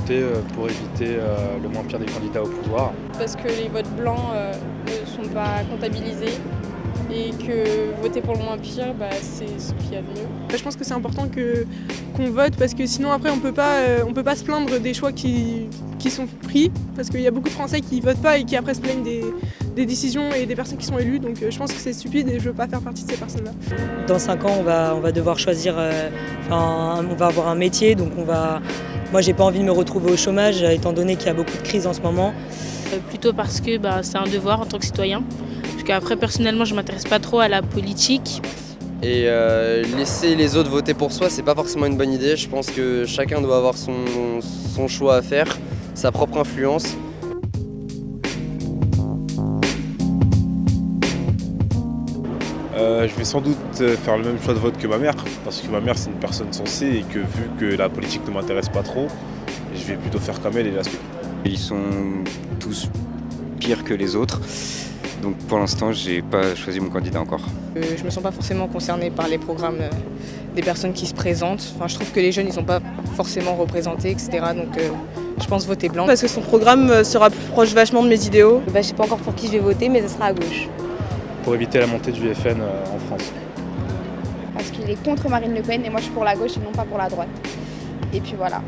voter pour éviter le moins pire des candidats au pouvoir. Parce que les votes blancs ne sont pas comptabilisés et que voter pour le moins pire, c'est ce qu'il y a de mieux. Je pense que c'est important qu'on vote parce que sinon après on peut pas se plaindre des choix qui sont pris parce qu'il y a beaucoup de Français qui votent pas et qui après se plaignent des décisions et des personnes qui sont élues, donc je pense que c'est stupide et je veux pas faire partie de ces personnes-là. Dans 5 ans on va devoir choisir, on va avoir un métier, donc moi j'ai pas envie de me retrouver au chômage étant donné qu'il y a beaucoup de crises en ce moment. Plutôt parce que c'est un devoir en tant que citoyen. Parce qu'après personnellement je m'intéresse pas trop à la politique. Et laisser les autres voter pour soi, c'est pas forcément une bonne idée. Je pense que chacun doit avoir son choix à faire, sa propre influence. Je vais sans doute faire le même choix de vote que ma mère, parce que ma mère c'est une personne sensée et que vu que la politique ne m'intéresse pas trop, je vais plutôt faire comme elle et la suivre. Ils sont tous pires que les autres, donc pour l'instant j'ai pas choisi mon candidat encore. Je me sens pas forcément concernée par les programmes des personnes qui se présentent. Je trouve que les jeunes ils sont pas forcément représentés, etc. Donc je pense voter blanc. Parce que son programme se rapproche vachement de mes idéaux. Je sais pas encore pour qui je vais voter, mais ce sera à gauche. Pour éviter la montée du FN en France. Parce qu'il est contre Marine Le Pen et moi je suis pour la gauche et non pas pour la droite. Et puis voilà.